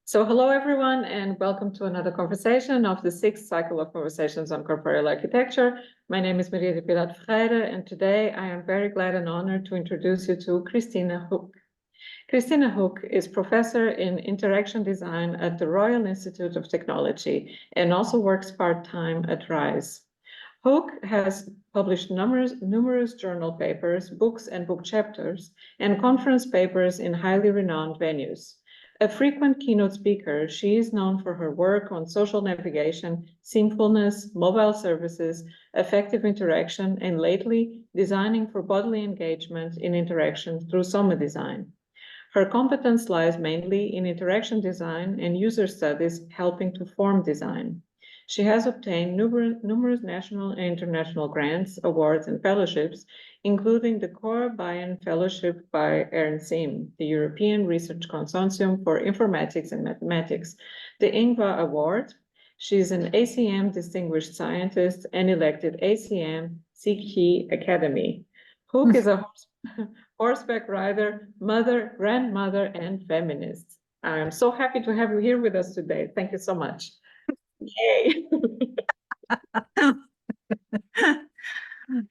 So hello, everyone, and welcome to another conversation of the sixth cycle of conversations on corporeal architecture. My name is Maria da Piedade Ferreira, and today I am very glad and honored to introduce you to Kristina Höök. Kristina Höök is professor in interaction design at the Royal Institute of Technology and also works part-time at RISE. Höök has published numerous journal papers, books and book chapters, and conference papers in highly renowned venues. A frequent keynote speaker, she is known for her work on social navigation, seamfulness, mobile services, effective interaction, and lately, designing for bodily engagement in interaction through soma design. Her competence lies mainly in interaction design and user studies helping to form design. She has obtained numerous national and international grants, awards, and fellowships, including the Corporeal Fellowship by ERNSIM, the European Research Consortium for Informatics and Mathematics, the INGVA Award. She's an ACM Distinguished Scientist and elected ACM CKey Academy. Höök is a horseback rider, mother, grandmother, and feminist. I'm so happy to have you here with us today. Thank you so much. Yay!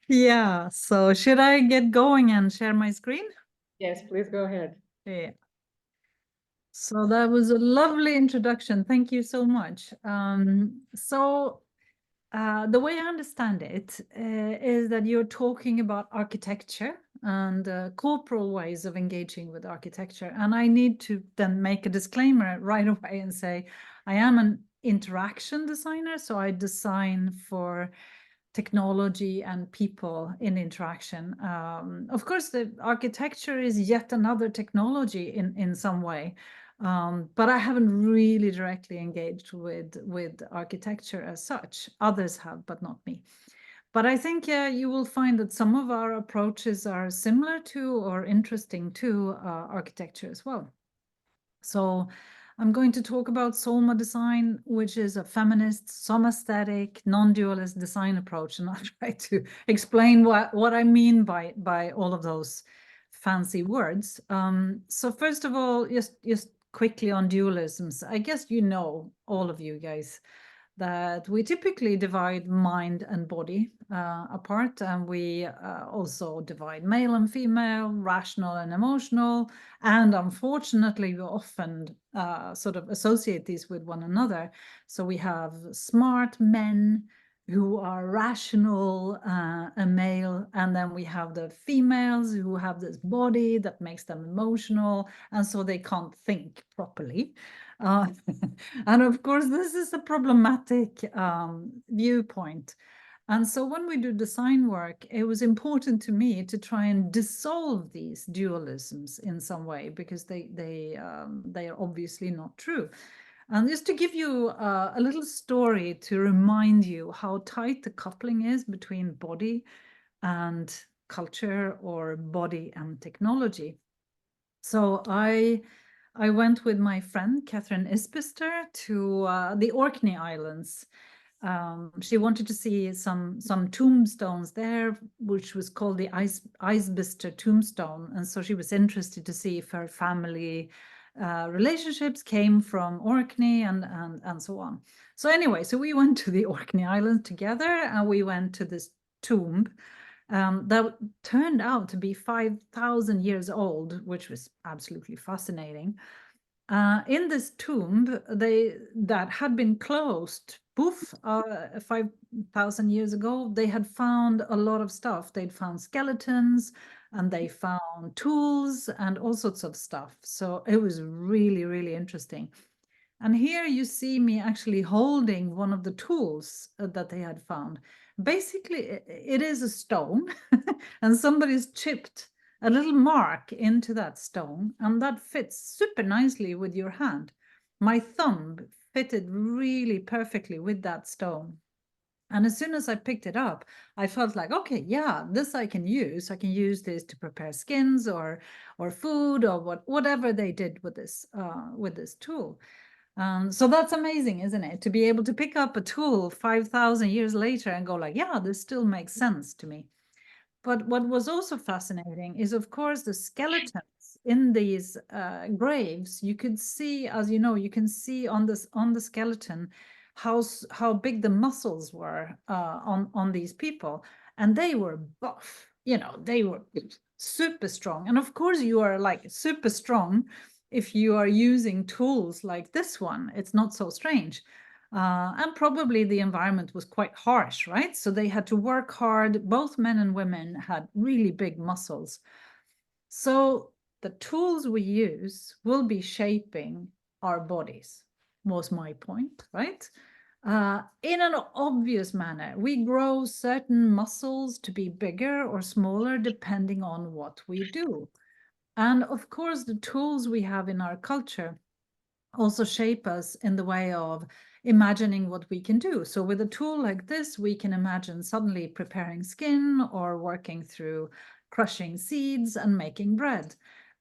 Yeah, so should I get going and share my screen? Yes, please go ahead. Yeah. So that was a lovely introduction. Thank you so much. The way I understand it is that you're talking about architecture and corporal ways of engaging with architecture. And I need to then make a disclaimer right away and say, I am an interaction designer, so I design for technology and people in interaction. Of course, the architecture is yet another technology in some way, but I haven't really directly engaged with architecture as such. Others have, but not me. But I think you will find that some of our approaches are similar to or interesting to architecture as well. So I'm going to talk about soma design, which is a feminist, somaesthetic, non-dualist design approach, and I'll try to explain what I mean by all of those fancy words. So first of all, just quickly on dualisms. I guess you know, all of you guys, that we typically divide mind and body apart, and we also divide male and female, rational and emotional, and unfortunately we often sort of associate these with one another. So we have smart men who are rational and male, and then we have the females who have this body that makes them emotional, and so they can't think properly. And of course, this is a problematic viewpoint. And so when we do design work, it was important to me to try and dissolve these dualisms in some way, because they are obviously not true. And just to give you a little story to remind you how tight the coupling is between body and culture, or body and technology. So I went with my friend Catherine Isbister to the Orkney Islands. She wanted to see some tombstones there, which was called the Isbister tombstone, and so she was interested to see if her family relationships came from Orkney and so on. So anyway, so we went to the Orkney Islands together, and we went to this tomb that turned out to be 5,000 years old, which was absolutely fascinating. In this tomb, that had been closed, 5,000 years ago, they had found a lot of stuff. They'd found skeletons, and they found tools and all sorts of stuff. So it was really, really interesting. And here you see me actually holding one of the tools that they had found. Basically, it is a stone, and somebody's chipped a little mark into that stone, and that fits super nicely with your hand. My thumb fitted really perfectly with that stone. And as soon as I picked it up, I felt like, okay, yeah, this I can use. I can use this to prepare skins or food or whatever they did with this tool. So that's amazing, isn't it? To be able to pick up a tool 5,000 years later and go like, yeah, this still makes sense to me. But what was also fascinating is, of course, the skeletons in these graves, you could see, as you know, you can see on the skeleton how big the muscles were on these people, and they were buff. You know, they were super strong. And of course, you are like super strong if you are using tools like this one. It's not so strange. And probably the environment was quite harsh, right? So they had to work hard. Both men and women had really big muscles. So the tools we use will be shaping our bodies, was my point, right? In an obvious manner, we grow certain muscles to be bigger or smaller depending on what we do. And of course, the tools we have in our culture also shape us in the way of imagining what we can do. So with a tool like this, we can imagine suddenly preparing skin or working through crushing seeds and making bread.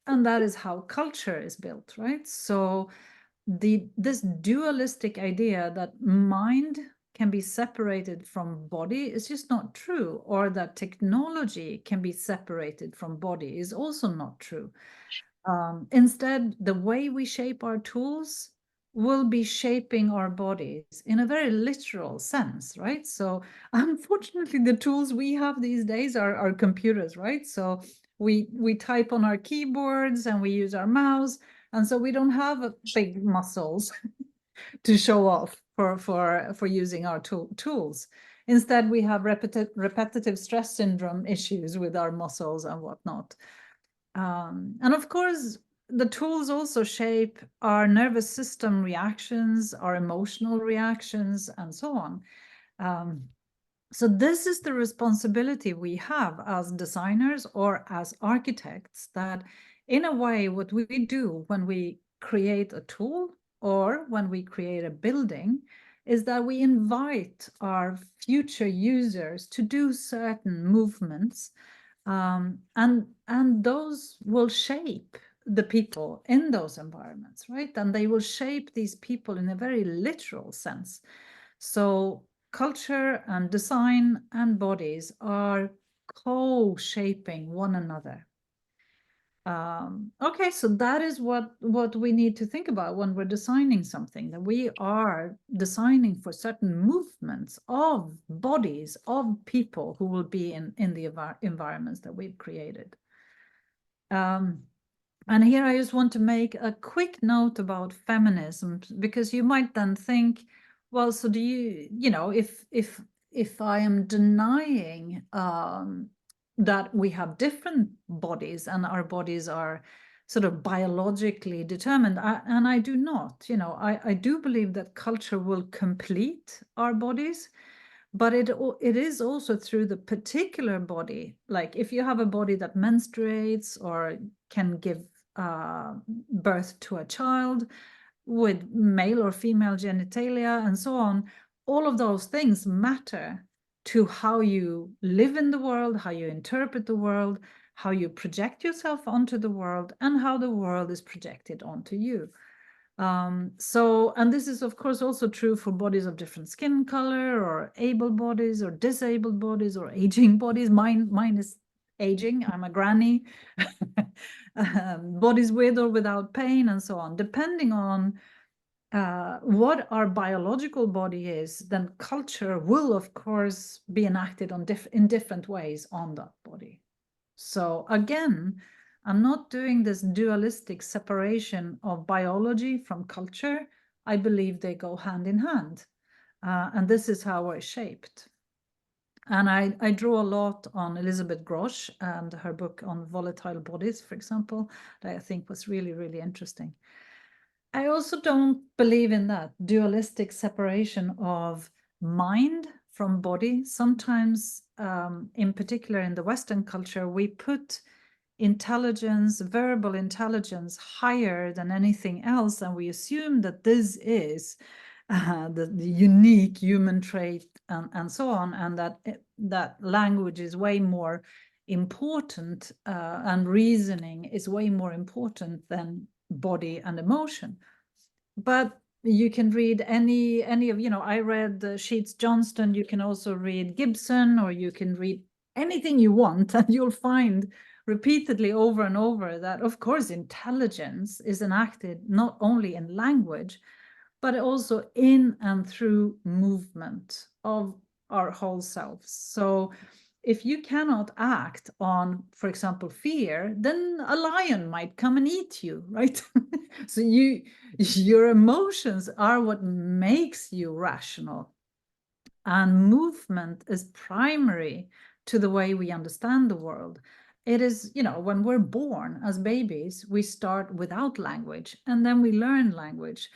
And that is how culture is built, right? So this dualistic idea that mind can be separated from body is just not true, or that technology can be separated from body is also not true. Instead, the way we shape our tools will be shaping our bodies in a very literal sense, right? So unfortunately, the tools we have these days are computers, right? So we type on our keyboards and we use our mouse, and so we don't have big muscles to show off for using our tools. Instead, we have repetitive stress syndrome issues with our muscles and whatnot. And of course, the tools also shape our nervous system reactions, our emotional reactions, and so on. So this is the responsibility we have as designers or as architects, that in a way, what we do when we create a tool or when we create a building is that we invite our future users to do certain movements, and those will shape the people in those environments, right? And they will shape these people in a very literal sense. So culture and design and bodies are co-shaping one another. Okay, so that is what we need to think about when we're designing something, that we are designing for certain movements of bodies, of people who will be in the environments that we've created. And here I just want to make a quick note about feminism, because you might then think, well, so do you know, if I am denying that we have different bodies and our bodies are sort of biologically determined, and I do not, you know, I do believe that culture will complete our bodies, but it is also through the particular body. Like if you have a body that menstruates or can give birth to a child with male or female genitalia and so on, all of those things matter to how you live in the world, how you interpret the world, how you project yourself onto the world, and how the world is projected onto you. So, and this is of course also true for bodies of different skin color, or able bodies or disabled bodies or aging bodies. Mine is aging, I'm a granny. Bodies with or without pain and so on. Depending on what our biological body is, then culture will of course be enacted on in different ways on that body. So again, I'm not doing this dualistic separation of biology from culture. I believe they go hand in hand. And this is how we're shaped. And I draw a lot on Elizabeth Grosz and her book on volatile bodies, for example, that I think was really, really interesting. I also don't believe in that dualistic separation of mind from body. Sometimes, in particular in the Western culture, we put intelligence, verbal intelligence, higher than anything else, and we assume that this is the unique human trait and so on, and that language is way more important, and reasoning is way more important than body and emotion. But you can read any of, you know, I read Sheets Johnston, you can also read Gibson, or you can read anything you want, and you'll find repeatedly over and over that, of course, intelligence is enacted not only in language, but also in and through movement of our whole selves. So if you cannot act on, for example, fear, then a lion might come and eat you, right? So your emotions are what makes you rational. And movement is primary to the way we understand the world. It is, when we're born as babies, we start without language and then we learn language.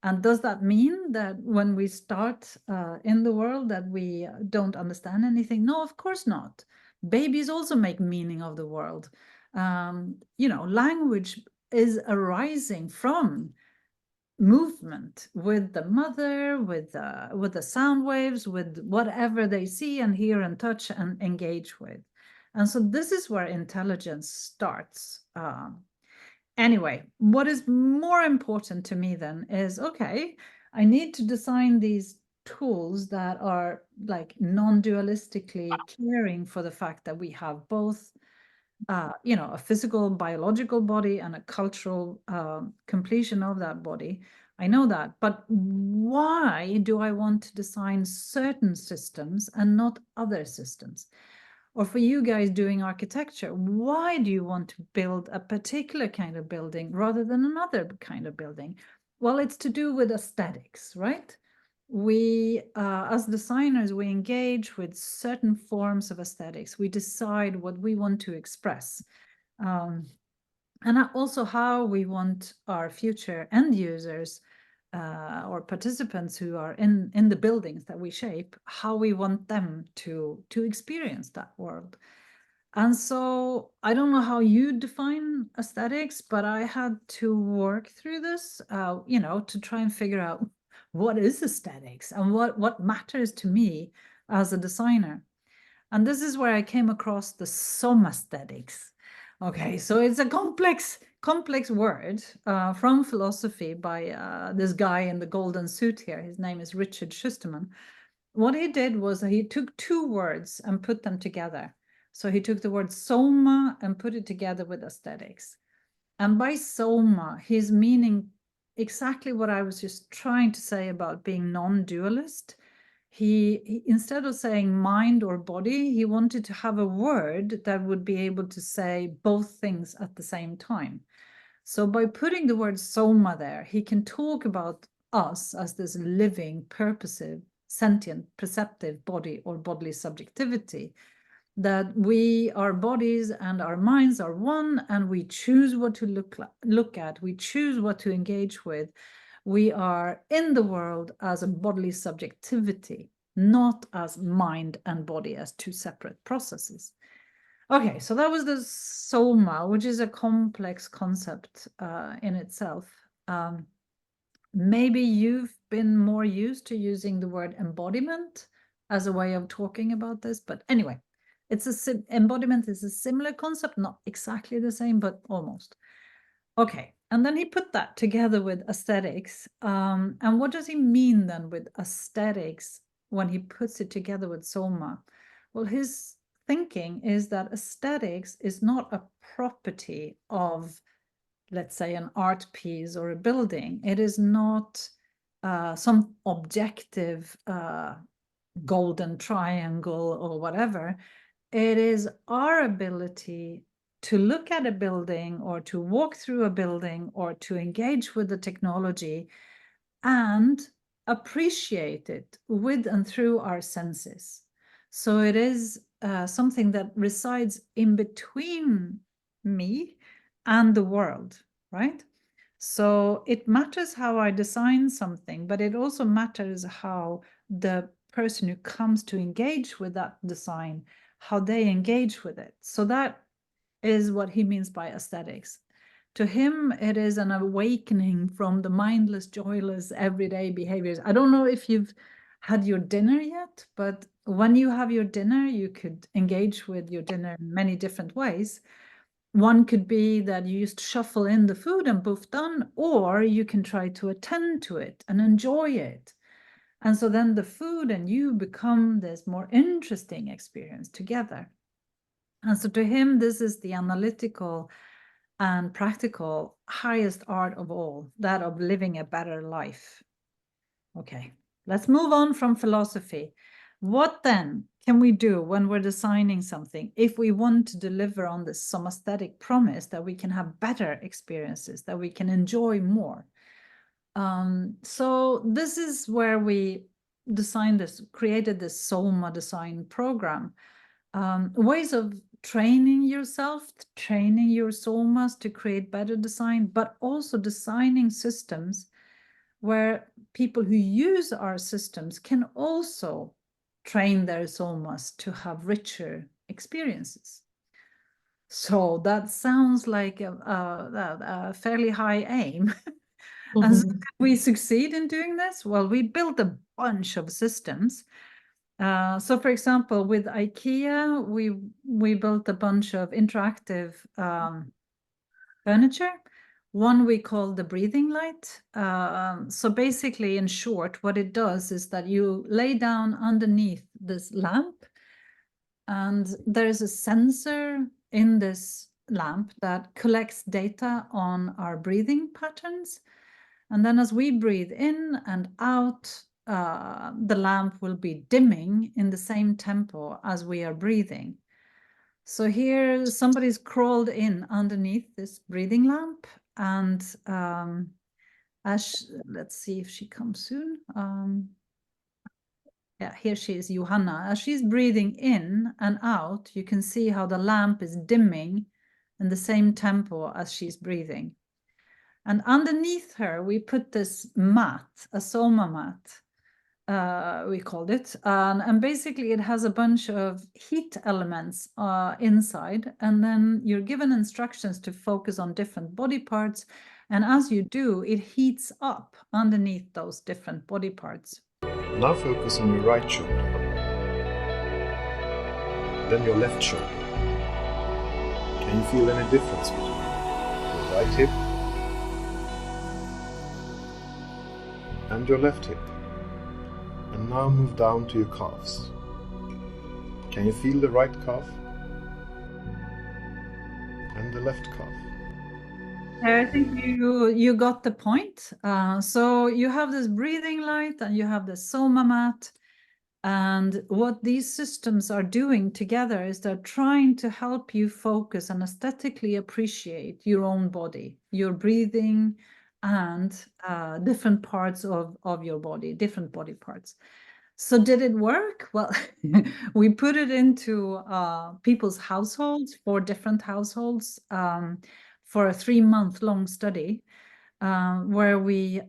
And does that mean that when we start in the world that we don't understand anything? No, of course not. Babies also make meaning of the world. Language is arising from movement with the mother, with the sound waves, with whatever they see and hear and touch and engage with. And so this is where intelligence starts. Anyway, what is more important to me then is, okay, I need to design these tools that are like non-dualistically caring for the fact that we have both a physical, biological body and a cultural completion of that body. I know that, but why do I want to design certain systems and not other systems? Or for you guys doing architecture, why do you want to build a particular kind of building rather than another kind of building? Well, it's to do with aesthetics, right? We, as designers, we engage with certain forms of aesthetics. We decide what we want to express. And also how we want our future end users or participants who are in the buildings that we shape, how we want them to experience that world. And so I don't know how you define aesthetics, but I had to work through this, to try and figure out what is aesthetics and what matters to me as a designer. And this is where I came across the somaesthetics. Okay, so it's a complex word from philosophy by this guy in the golden suit here. His name is Richard Schusterman. What he did was he took two words and put them together. So he took the word soma and put it together with aesthetics. And by soma, he's meaning exactly what I was just trying to say about being non-dualist. He instead of saying mind or body, he wanted to have a word that would be able to say both things at the same time. So by putting the word soma there, he can talk about us as this living, purposive, sentient, perceptive body or bodily subjectivity, that our bodies and our minds are one, and we choose what to look at, we choose what to engage with. We are in the world as a bodily subjectivity, not as mind and body as two separate processes. Okay, so that was the soma, which is a complex concept in itself. Maybe you've been more used to using the word embodiment as a way of talking about this, but anyway, embodiment is a similar concept, not exactly the same, but almost. Okay, and then he put that together with aesthetics. And what does he mean then with aesthetics when he puts it together with soma? Well, his thinking is that aesthetics is not a property of, let's say, an art piece or a building. It is not some objective golden triangle or whatever. It is our ability to look at a building or to walk through a building or to engage with the technology and appreciate it with and through our senses. So it is something that resides in between me and the world, right? So it matters how I design something, but it also matters how the person who comes to engage with that design, how they engage with it. So that is what he means by aesthetics. To him, it is an awakening from the mindless, joyless, everyday behaviors. I don't know if you've had your dinner yet, but when you have your dinner, you could engage with your dinner in many different ways. One could be that you just shuffle in the food and poof, done, or you can try to attend to it and enjoy it. And so then the food and you become this more interesting experience together. And so to him, this is the analytical and practical highest art of all, that of living a better life. Okay, let's move on from philosophy. What then can we do when we're designing something if we want to deliver on this somaesthetic promise that we can have better experiences, that we can enjoy more? So this is where we created this Soma design program. Ways of training yourself, training your somas to create better design, but also designing systems where people who use our systems can also train their somas to have richer experiences. So that sounds like a fairly high aim. And so did we succeed in doing this? Well, we built a bunch of systems. So for example, with IKEA, we built a bunch of interactive furniture. One we call the breathing light. So basically, in short, what it does is that you lay down underneath this lamp, and there's a sensor in this lamp that collects data on our breathing patterns. And then as we breathe in and out, the lamp will be dimming in the same tempo as we are breathing. So here somebody's crawled in underneath this breathing lamp, and let's see if she comes soon. Yeah, here she is, Johanna. As she's breathing in and out, you can see how the lamp is dimming in the same tempo as she's breathing. And underneath her, we put this mat, a soma mat, we called it. And basically it has a bunch of heat elements inside. And then you're given instructions to focus on different body parts. And as you do, it heats up underneath those different body parts. Now focus on your right shoulder, then your left shoulder. Can you feel any difference between your right hip and your left hip? And now move down to your calves. Can you feel the right calf and the left calf? I think you got the point. So you have this breathing light and you have the soma mat. And what these systems are doing together is they're trying to help you focus and aesthetically appreciate your own body, your breathing, and different parts of your body, different body parts. So did it work? Well, we put it into people's households, 4 different households, for a 3-month-long study, where we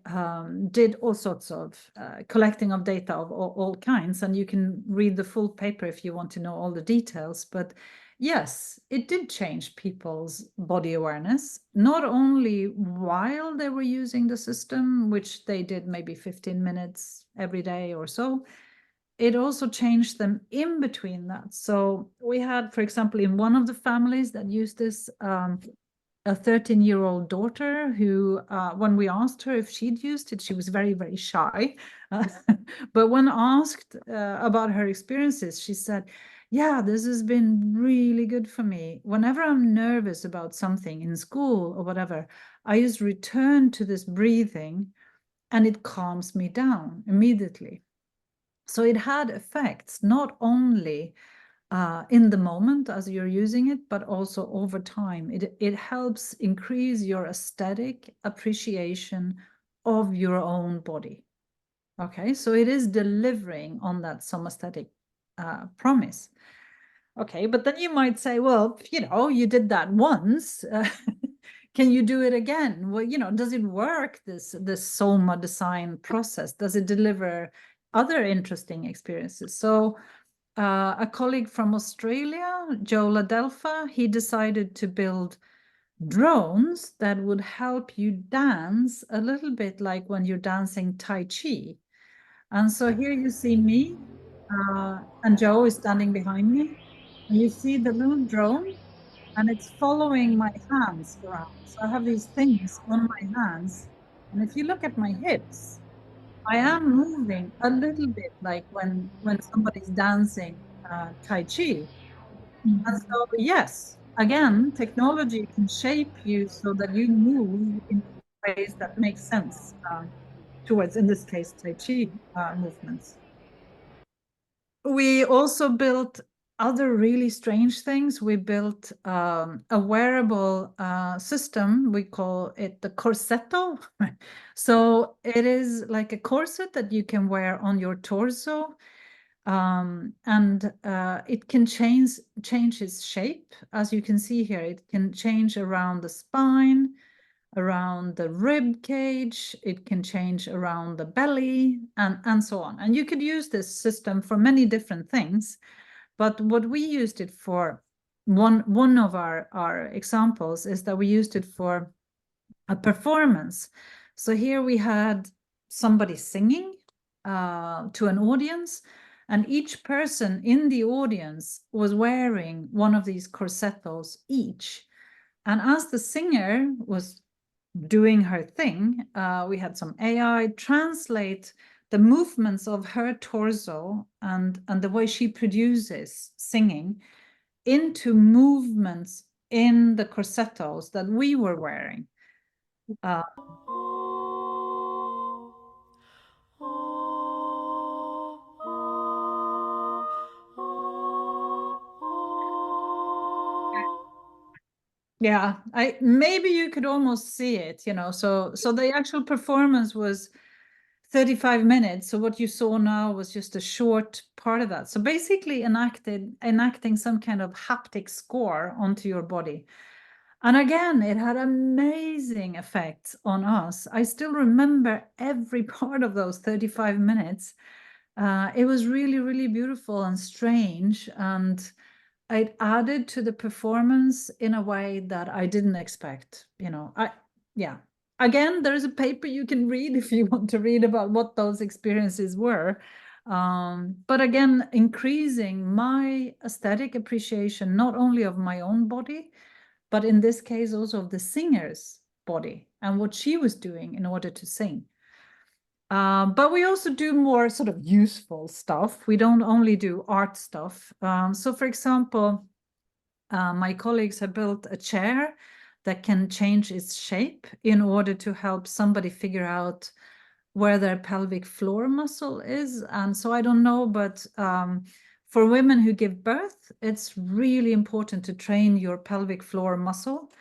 did all sorts of collecting of data of all kinds. And you can read the full paper if you want to know all the details. But yes, it did change people's body awareness, not only while they were using the system, which they did maybe 15 minutes every day or so. It also changed them in between that. So we had, for example, in one of the families that used this, a 13-year-old daughter who, when we asked her if she'd used it, she was very, very shy. But when asked about her experiences, she said, yeah, this has been really good for me. Whenever I'm nervous about something in school or whatever, I just return to this breathing and it calms me down immediately. So it had effects, not only in the moment as you're using it, but also over time. It helps increase your aesthetic appreciation of your own body. Okay, so it is delivering on that somaesthetic promise. Okay, but then you might say, well, you did that once. Can you do it again? Well, does it work, this soma design process? Does it deliver other interesting experiences? So a colleague from Australia, Joe Ladelfa, he decided to build drones that would help you dance a little bit like when you're dancing Tai Chi. And so here you see me, and Joe is standing behind me. And you see the little drone, and it's following my hands around. So I have these things on my hands. And if you look at my hips, I am moving a little bit like when somebody's dancing Tai Chi. And so, yes, again, technology can shape you so that you move in ways that make sense towards, in this case, Tai Chi movements. We also built other really strange things. We built a wearable system. We call it the corsetto. So it is like a corset that you can wear on your torso. And it can change its shape. As you can see here, it can change around the spine, around the rib cage, it can change around the belly, and so on. And you could use this system for many different things. But what we used it for, one of our examples is that we used it for a performance. So here we had somebody singing to an audience, and each person in the audience was wearing one of these corsettos each. And as the singer was doing her thing, we had some AI translate the movements of her torso and the way she produces singing into movements in the corsettos that we were wearing. Yeah, maybe you could almost see it, you know. So the actual performance was 35 minutes. So what you saw now was just a short part of that. So basically enacting some kind of haptic score onto your body. And again, it had amazing effects on us. I still remember every part of those 35 minutes. It was really, really beautiful and strange. And it added to the performance in a way that I didn't expect, you know. Yeah. Again, there's a paper you can read if you want to read about what those experiences were. But again, increasing my aesthetic appreciation, not only of my own body, but in this case also of the singer's body and what she was doing in order to sing. But we also do more sort of useful stuff. We don't only do art stuff. So for example, my colleagues have built a chair that can change its shape in order to help somebody figure out where their pelvic floor muscle is. And so I don't know, but for women who give birth, it's really important to train your pelvic floor muscle.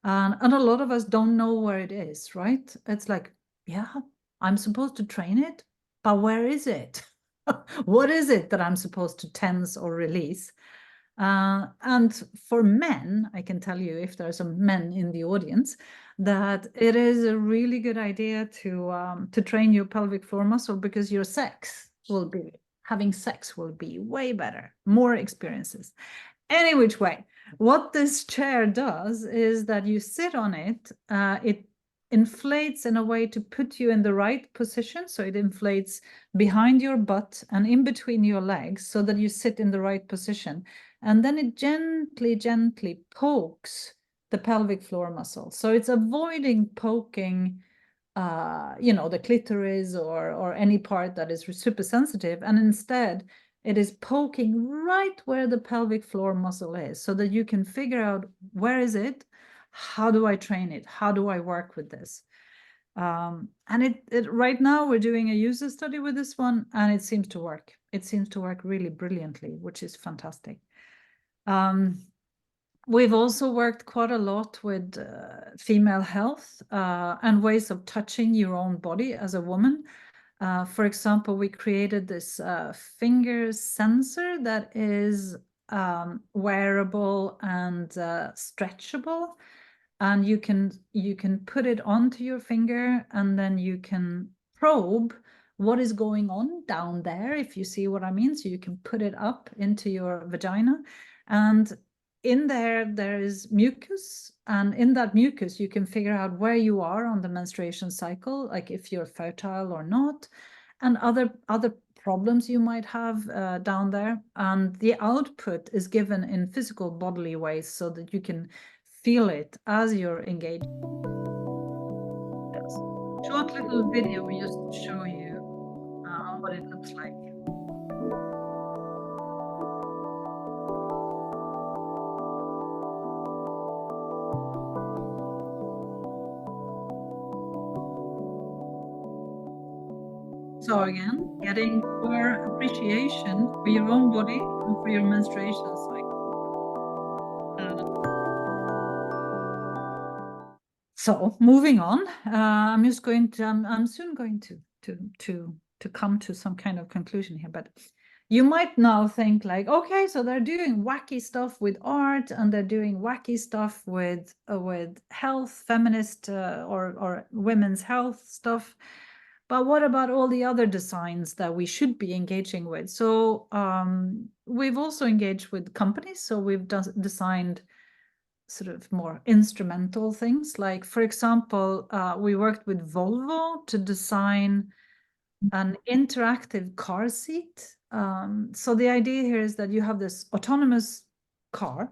And a lot of us don't know where it is, right? It's like, yeah, I'm supposed to train it, but where is it? What is it that I'm supposed to tense or release? And for men, I can tell you, if there are some men in the audience, that it is a really good idea to train your pelvic floor muscle, because your having sex will be way better, more experiences. Any which way, what this chair does is that you sit on it, it inflates in a way to put you in the right position. So it inflates behind your butt and in between your legs so that you sit in the right position. And then it gently, gently pokes the pelvic floor muscle. So it's avoiding poking, you know, the clitoris or any part that is super sensitive. And instead, it is poking right where the pelvic floor muscle is so that you can figure out, where is it? How do I train it? How do I work with this? And it right now we're doing a user study with this one, and it seems to work. It seems to work really brilliantly, which is fantastic. We've also worked quite a lot with female health and ways of touching your own body as a woman. For example, we created this finger sensor that is wearable and stretchable, and you can put it onto your finger, and then you can probe what is going on down there, if you see what I mean. So you can put it up into your vagina, and in there is mucus, and in that mucus you can figure out where you are on the menstruation cycle, like if you're fertile or not, and other problems you might have down there. And the output is given in physical bodily ways so that you can feel it as you're engaged. Short little video just to show you what it looks like. So again, getting more appreciation for your own body and for your menstruation cycle. So moving on, I'm just going to, I'm soon going to come to some kind of conclusion here, but you might now think like, okay, so they're doing wacky stuff with art and they're doing wacky stuff with health, feminist or women's health stuff. But what about all the other designs that we should be engaging with? So we've also engaged with companies. So we've designed sort of more instrumental things. Like, for example, we worked with Volvo to design an interactive car seat. So the idea here is that you have this autonomous car.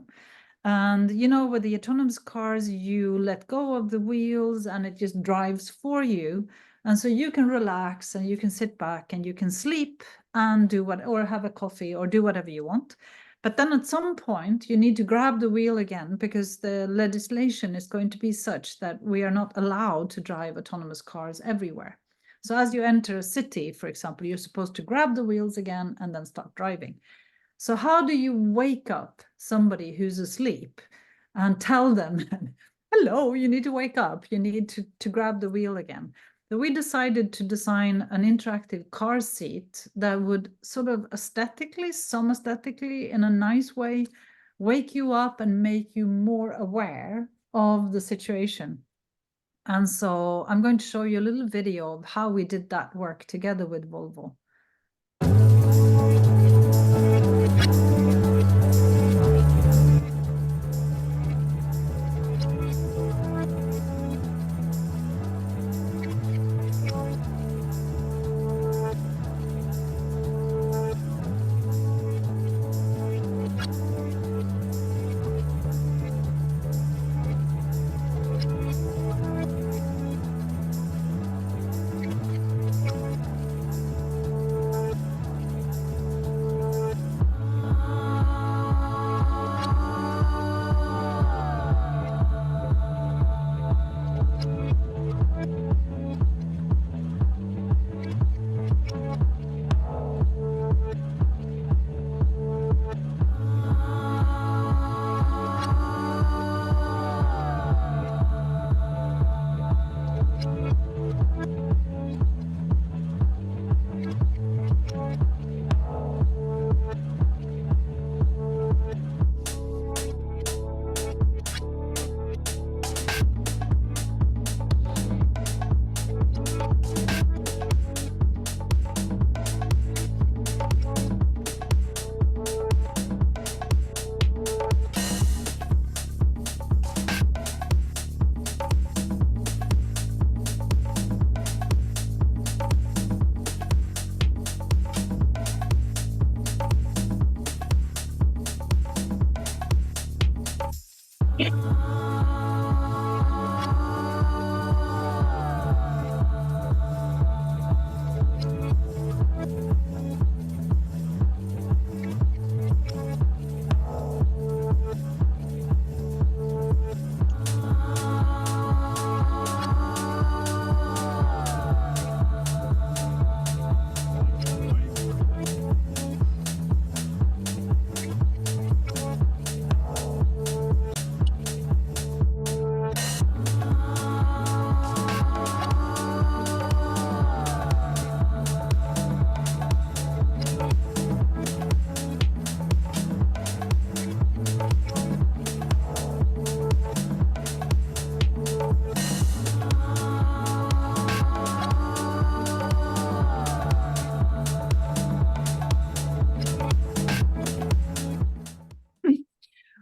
And, you know, with the autonomous cars, you let go of the wheels and it just drives for you. And so you can relax and you can sit back and you can sleep and do what, or have a coffee or do whatever you want. But then at some point you need to grab the wheel again because the legislation is going to be such that we are not allowed to drive autonomous cars everywhere. So as you enter a city, for example, you're supposed to grab the wheels again and then start driving. So how do you wake up somebody who's asleep and tell them, hello, you need to wake up, you need to grab the wheel again? So we decided to design an interactive car seat that would sort of aesthetically, in a nice way, wake you up and make you more aware of the situation. And so I'm going to show you a little video of how we did that work together with Volvo.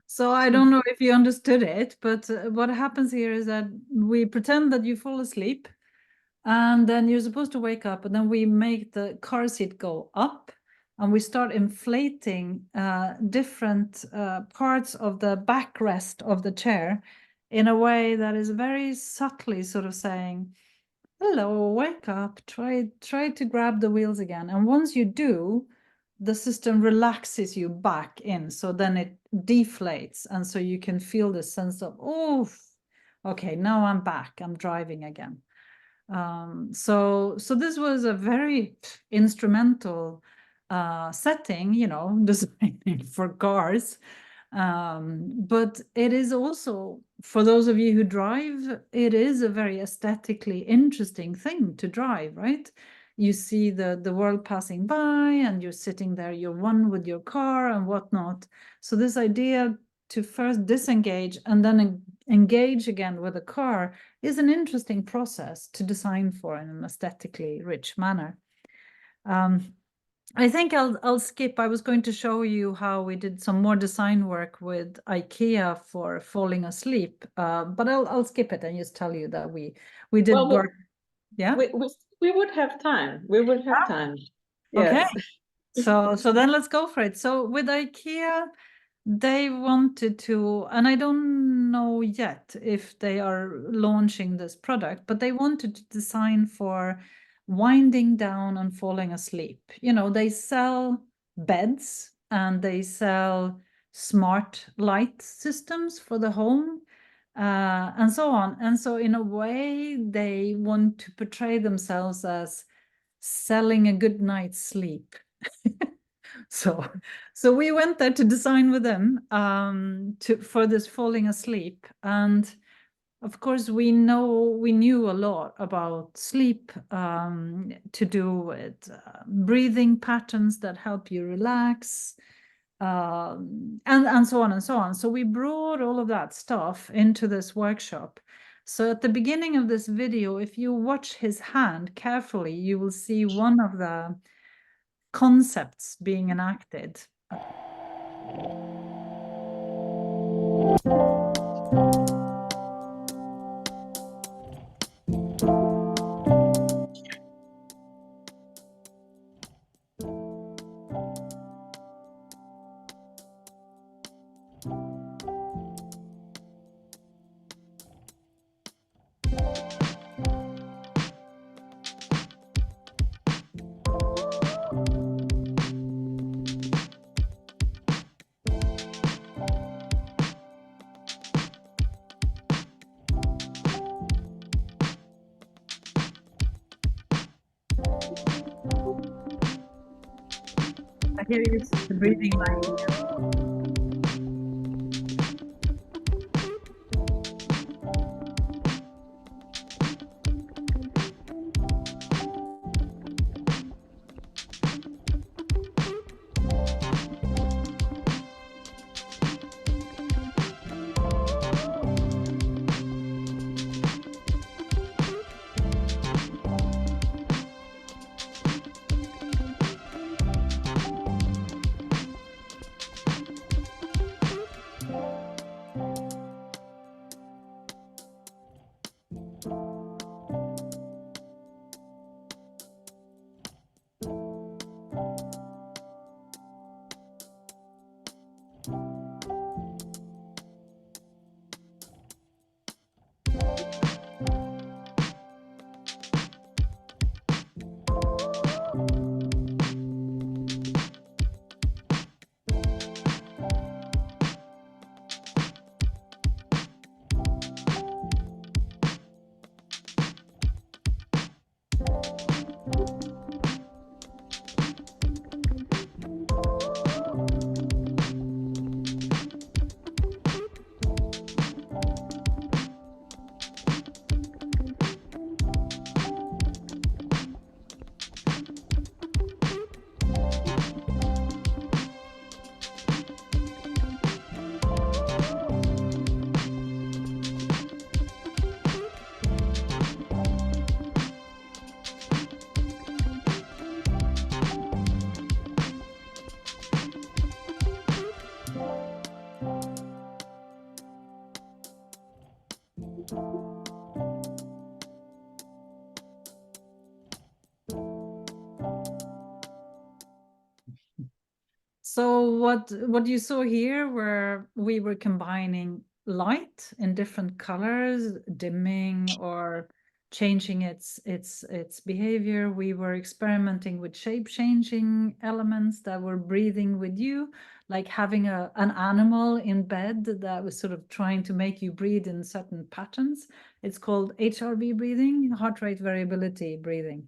So I don't know if you understood it, but what happens here is that we pretend that you fall asleep and then you're supposed to wake up, and then we make the car seat go up and we start inflating different parts of the backrest of the chair in a way that is very subtly sort of saying, hello, wake up, try to grab the wheels again. And once you do, the system relaxes you back in. So then it deflates. And so you can feel the sense of, oh, okay, now I'm back, I'm driving again. So this was a very instrumental setting, you know, designing for cars. But it is also, for those of you who drive, it is a very aesthetically interesting thing to drive, right? You see the world passing by and you're sitting there, you're one with your car and whatnot. So this idea to first disengage and then engage again with a car is an interesting process to design for in an aesthetically rich manner. I think I'll skip. I was going to show you how we did some more design work with IKEA for falling asleep, but I'll skip it and just tell you that we did Well, work. Yeah. We would have time. We would have time. Yes. Okay. So then let's go for it. So with IKEA, they wanted to, and I don't know yet if they are launching this product, but they wanted to design for winding down and falling asleep. You know, they sell beds and they sell smart light systems for the home, and so on. And so in a way, they want to portray themselves as selling a good night's sleep. So we went there to design with them for this falling asleep. And of course, we knew a lot about sleep, to do with breathing patterns that help you relax, and so on and so on. So we brought all of that stuff into this workshop. So at the beginning of this video, if you watch his hand carefully, you will see one of the concepts being enacted. Here is the breathing line. So what you saw here, where we were combining light in different colors, dimming or changing its behavior. We were experimenting with shape-changing elements that were breathing with you, like having an animal in bed that was sort of trying to make you breathe in certain patterns. It's called HRV breathing, heart rate variability breathing.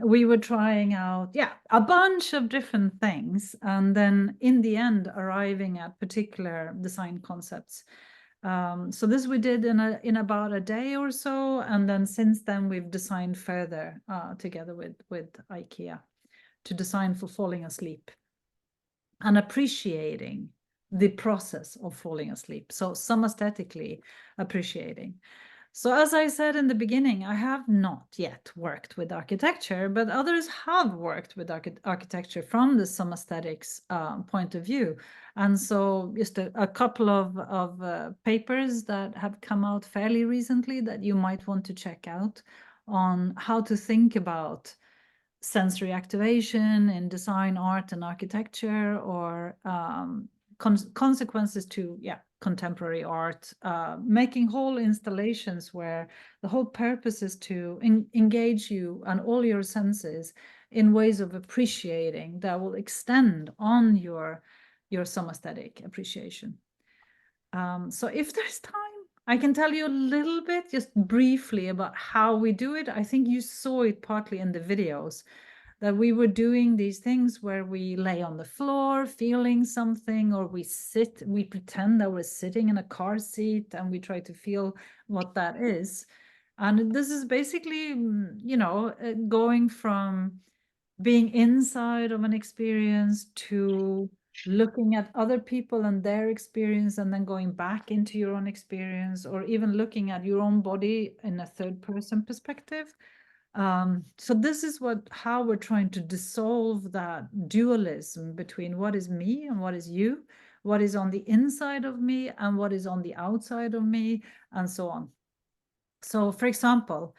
We were trying out, a bunch of different things, and then in the end arriving at particular design concepts. So this we did in about a day or so, and then since then we've designed further together with IKEA to design for falling asleep and appreciating the process of falling asleep. So somaesthetically appreciating. So as I said in the beginning, I have not yet worked with architecture, but others have worked with architecture from the somaesthetics point of view. And so just a couple of papers that have come out fairly recently that you might want to check out on how to think about sensory activation in design, art, and architecture, or consequences to contemporary art, making whole installations where the whole purpose is to engage you and all your senses in ways of appreciating that will extend on your somaesthetic appreciation. So if there's time, I can tell you a little bit, just briefly, about how we do it. I think you saw it partly in the videos, that we were doing these things where we lay on the floor feeling something, or we pretend that we're sitting in a car seat and we try to feel what that is. And this is basically, going from being inside of an experience to looking at other people and their experience, and then going back into your own experience, or even looking at your own body in a third person perspective. So this is how we're trying to dissolve that dualism between what is me and what is you, what is on the inside of me and what is on the outside of me, and so on. So for example,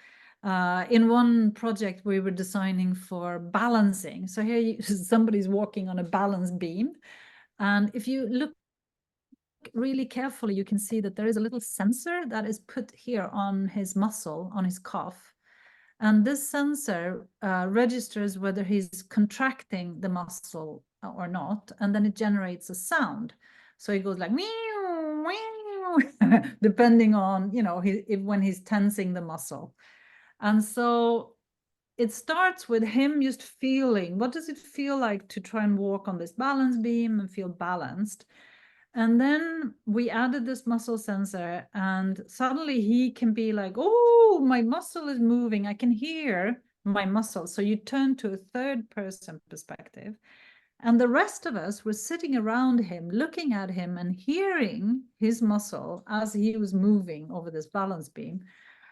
in one project we were designing for balancing. So here somebody's walking on a balance beam, and if you look really carefully, you can see that there is a little sensor that is put here on his muscle, on his calf. And this sensor registers whether he's contracting the muscle or not, and then it generates a sound. So it goes like meow, meow, depending on, when he's tensing the muscle. And so it starts with him just feeling, what does it feel like to try and walk on this balance beam and feel balanced? And then we added this muscle sensor, and suddenly he can be like, oh, my muscle is moving. I can hear my muscle. So you turn to a third person perspective. And the rest of us were sitting around him, looking at him and hearing his muscle as he was moving over this balance beam.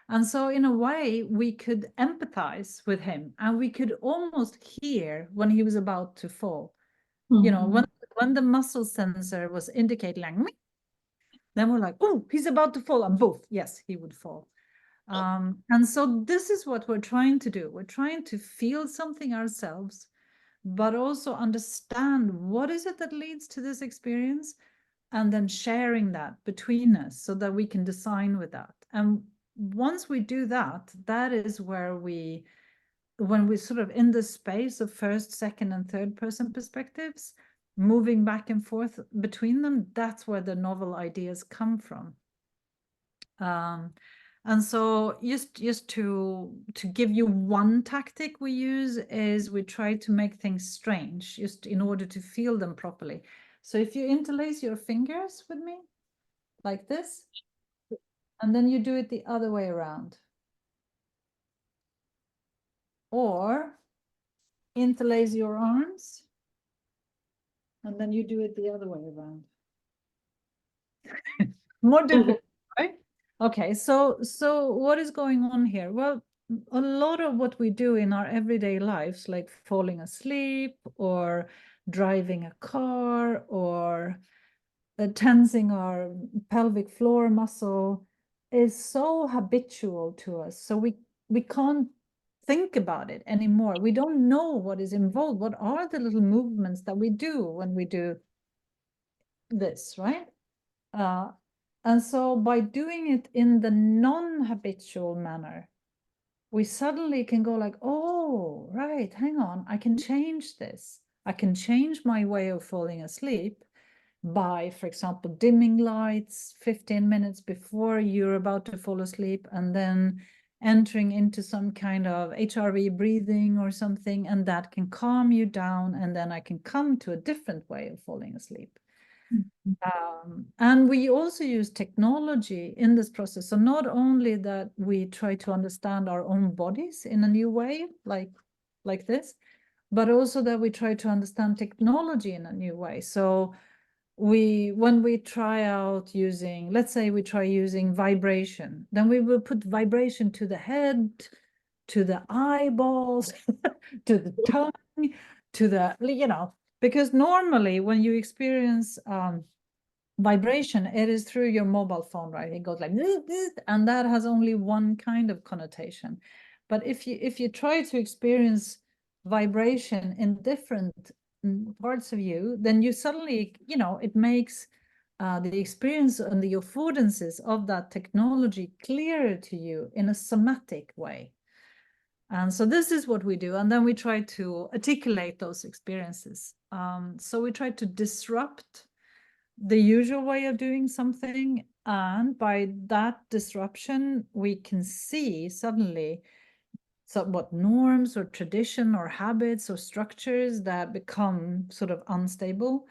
And so in a way, we could empathize with him, and we could almost hear when he was about to fall. Mm-hmm. When the muscle sensor was indicating like, then we're like, oh, he's about to fall, and both, yes, he would fall. And so this is what we're trying to do. We're trying to feel something ourselves, but also understand what is it that leads to this experience, and then sharing that between us so that we can design with that. And once we do that, that is where when we're sort of in the space of first, second, and third person perspectives, moving back and forth between them, that's where the novel ideas come from. And so just to give you one tactic we use is we try to make things strange, just in order to feel them properly. So if you interlace your fingers with me, like this, and then you do it the other way around. Or interlace your arms, and then you do it the other way around. More difficult, right? Okay, so what is going on here? Well, a lot of what we do in our everyday lives, like falling asleep or driving a car or tensing our pelvic floor muscle, is so habitual to us. So we can't think about it anymore. We don't know what is involved. What are the little movements that we do when we do this, right? And so by doing it in the non-habitual manner, we suddenly can go like, oh, right, hang on, I can change this. I can change my way of falling asleep by, for example, dimming lights 15 minutes before you're about to fall asleep, and then entering into some kind of HRV breathing or something, and that can calm you down, and then I can come to a different way of falling asleep. And we also use technology in this process. So not only that we try to understand our own bodies in a new way, like this, but also that we try to understand technology in a new way. So when we try out using, let's say we try using vibration, then we will put vibration to the head, to the eyeballs, to the tongue, to the, because normally when you experience vibration, it is through your mobile phone, right? It goes like, and that has only one kind of connotation. But if you try to experience vibration in different parts of you, then you suddenly, it makes the experience and the affordances of that technology clearer to you in a somatic way. And so this is what we do. And then we try to articulate those experiences. So we try to disrupt the usual way of doing something, and by that disruption we can see suddenly what norms or tradition or habits or structures that become sort of unstable.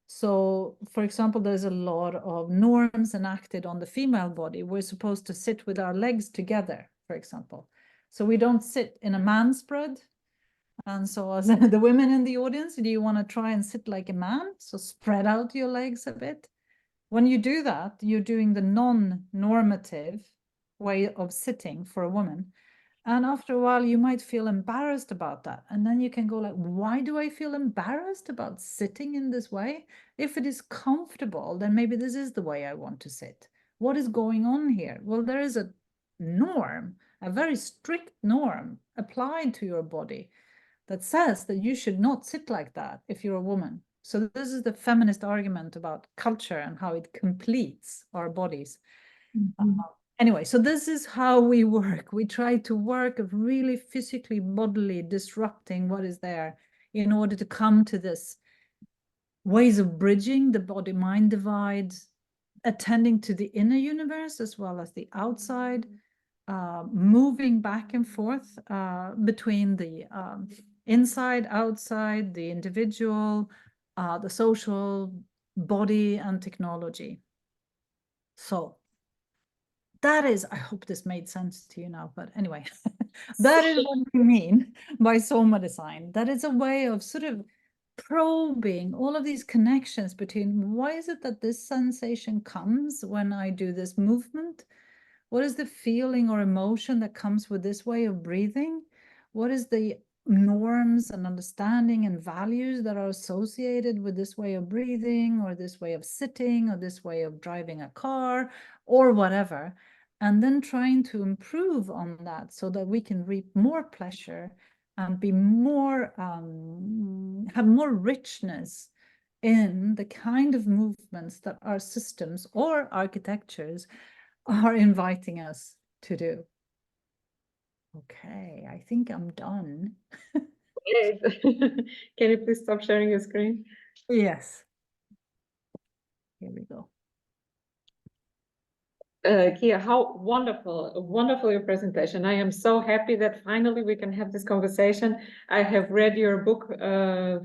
So for example, there's a lot of norms enacted on the female body. We're supposed to sit with our legs together, for example, so we don't sit in a man spread. And so as the women in the audience, do you want to try and sit like a man? So spread out your legs a bit. When you do that, you're doing the non-normative way of sitting for a woman. And after a while, you might feel embarrassed about that. And then you can go like, why do I feel embarrassed about sitting in this way? If it is comfortable, then maybe this is the way I want to sit. What is going on here? Well, there is a norm, a very strict norm applied to your body that says that you should not sit like that if you're a woman. So this is the feminist argument about culture and how it completes our bodies. Anyway, so this is how we work. We try to work of really physically, bodily disrupting what is there in order to come to this ways of bridging the body-mind divide, attending to the inner universe as well as the outside, moving back and forth between the inside, outside, the individual, the social, body, and technology. So that is, I hope this made sense to you now, but anyway, that is what we mean by soma design. That is a way of sort of probing all of these connections between why is it that this sensation comes when I do this movement? What is the feeling or emotion that comes with this way of breathing? What is the norms and understanding and values that are associated with this way of breathing or this way of sitting or this way of driving a car or whatever? And then trying to improve on that so that we can reap more pleasure and be more, have more richness in the kind of movements that our systems or architectures are inviting us to do. Okay, I think I'm done. Great. Can you please stop sharing your screen? Yes. Here we go. Kia, how wonderful your presentation. I am so happy that finally we can have this conversation. I have read your book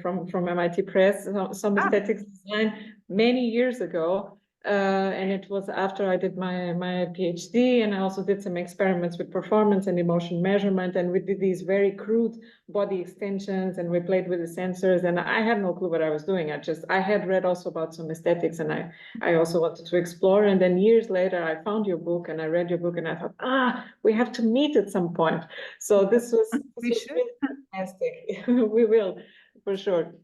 from MIT Press, Somaesthetics Design, many years ago. And it was after I did my PhD, and I also did some experiments with performance and emotion measurement, and we did these very crude body extensions, and we played with the sensors, and I had no clue what I was doing. I had read also about some aesthetics, and I also wanted to explore. And then years later, I found your book, and I read your book, and I thought, we have to meet at some point. So this was really fantastic. We will, for sure.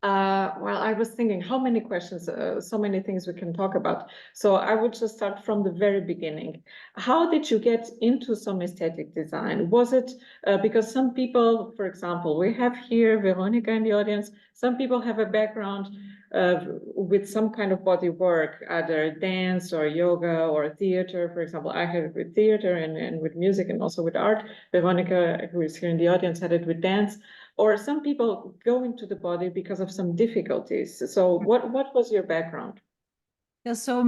Well, I was thinking how many questions, so many things we can talk about. So I would just start from the very beginning. How did you get into somaesthetic design? Was it because some people, for example, we have here Veronica in the audience, some people have a background with some kind of body work, either dance or yoga or theater. For example, I had it with theater and with music and also with art. Veronica, who is here in the audience, had it with dance. Or some people go into the body because of some difficulties. So what was your background? Yeah, so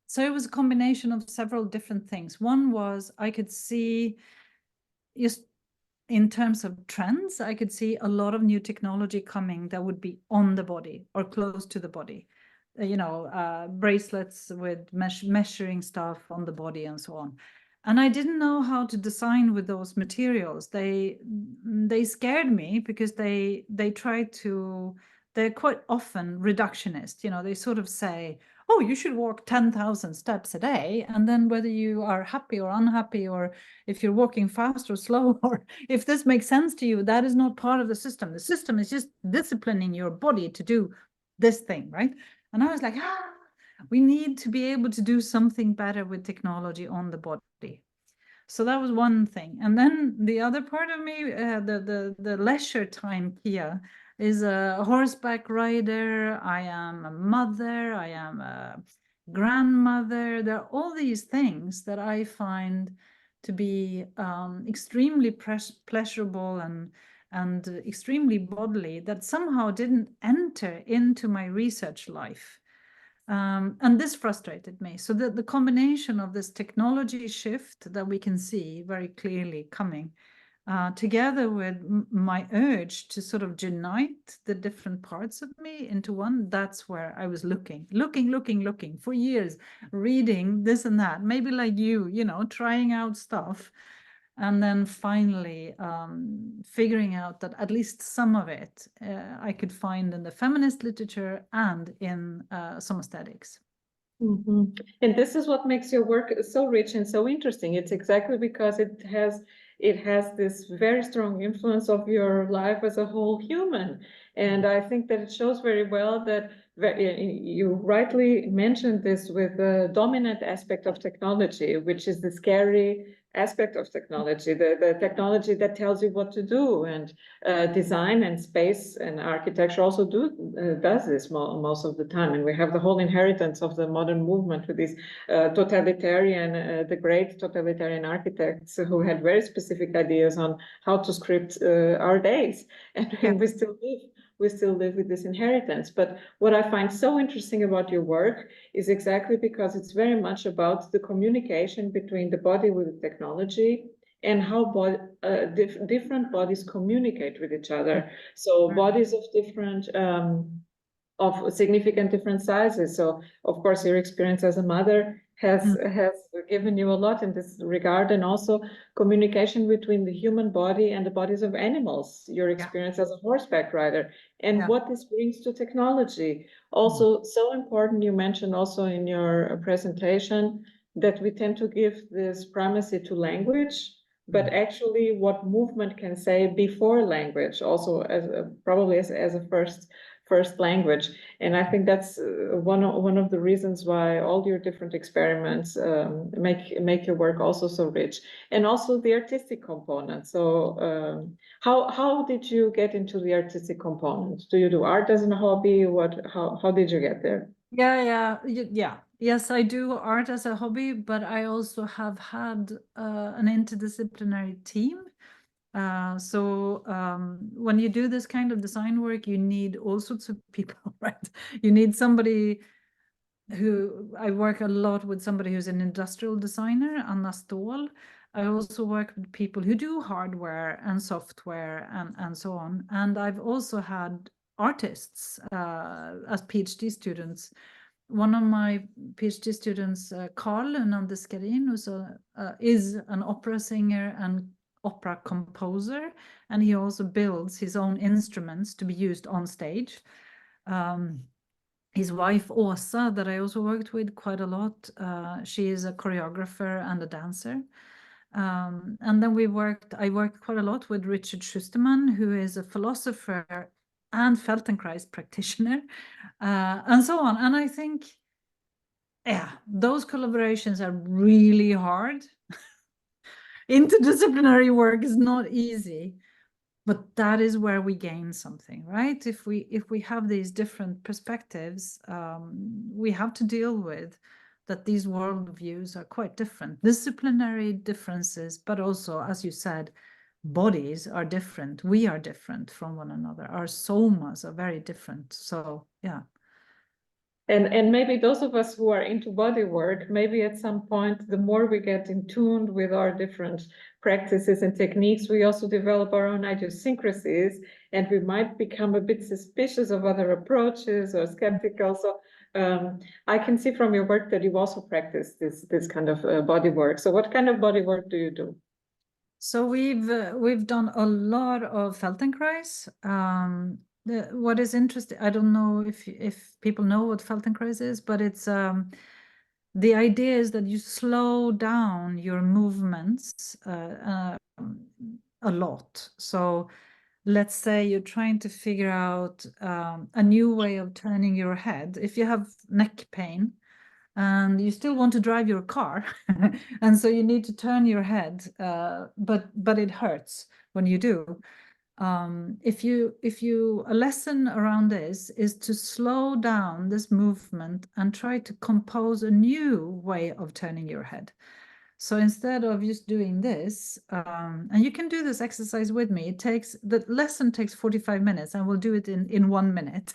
so it was a combination of several different things. One was I could see, just in terms of trends, I could see a lot of new technology coming that would be on the body or close to the body. Bracelets with measuring stuff on the body and so on. And I didn't know how to design with those materials. They scared me because they're quite often reductionist. They sort of say, oh, you should walk 10,000 steps a day. And then whether you are happy or unhappy, or if you're walking fast or slow, or if this makes sense to you, that is not part of the system. The system is just disciplining your body to do this thing, right? And I was like, we need to be able to do something better with technology on the body. So that was one thing. And then the other part of me, the leisure time here, is a horseback rider. I am a mother. I am a grandmother. There are all these things that I find to be extremely pleasurable and extremely bodily, that somehow didn't enter into my research life. And this frustrated me. So the combination of this technology shift that we can see very clearly coming, together with my urge to sort of unite the different parts of me into one, that's where I was looking for years, reading this and that, maybe like trying out stuff. And then finally figuring out that at least some of it I could find in the feminist literature and in somaesthetics. Mm-hmm. And this is what makes your work so rich and so interesting. It's exactly because it has this very strong influence of your life as a whole human. And I think that it shows very well that you rightly mentioned this with the dominant aspect of technology, which is the scary aspect of technology, the technology that tells you what to do. And design and space and architecture also does this most of the time. And we have the whole inheritance of the modern movement with these the great totalitarian architects who had very specific ideas on how to script our days. And Yeah. we still live with this inheritance. But what I find so interesting about your work is exactly because it's very much about the communication between the body with the technology and how different bodies communicate with each other. So bodies of different, of significant different sizes. So of course your experience as a mother has given you a lot in this regard, and also communication between the human body and the bodies of animals, your experience as a horseback rider, and what this brings to technology. Also so important, you mentioned also in your presentation that we tend to give this primacy to language, but actually what movement can say before language, also as probably as a first language. And I think that's one of the reasons why all your different experiments make your work also so rich, and also the artistic component. So how did you get into the artistic component? Do you do art as a hobby? How did you get there? Yeah. Yes, I do art as a hobby, but I also have had an interdisciplinary team. So when you do this kind of design work, you need all sorts of people, right? You need somebody I work a lot with somebody who's an industrial designer, Anna Ståhl. I also work with people who do hardware and software and so on. And I've also had artists as PhD students. One of my PhD students, Carl Nandescarin, is an opera singer and opera composer, and he also builds his own instruments to be used on stage. His wife Åsa, that I also worked with quite a lot, she is a choreographer and a dancer. And then I worked quite a lot with Richard Schusterman, who is a philosopher and Feldenkrais practitioner, and so on. And I think, those collaborations are really hard. Interdisciplinary work is not easy, But that is where we gain something, right? If we have these different perspectives, we have to deal with that these worldviews are quite different, disciplinary differences, but also, as you said, bodies are different. We are different from one another. Our somas are very different. So yeah. And maybe those of us who are into body work, maybe at some point, the more we get in tune with our different practices and techniques, we also develop our own idiosyncrasies, and we might become a bit suspicious of other approaches or skeptical. So I can see from your work that you also practice this kind of body work. So what kind of body work do you do? So we've done a lot of Feldenkrais. What is interesting, I don't know if people know what Feldenkrais is, but it's the idea is that you slow down your movements a lot. So let's say you're trying to figure out a new way of turning your head. If you have neck pain and you still want to drive your car, and so you need to turn your head, but it hurts when you do. A lesson around this is to slow down this movement and try to compose a new way of turning your head. So instead of just doing this, and you can do this exercise with me, the lesson takes 45 minutes and we'll do it in 1 minute.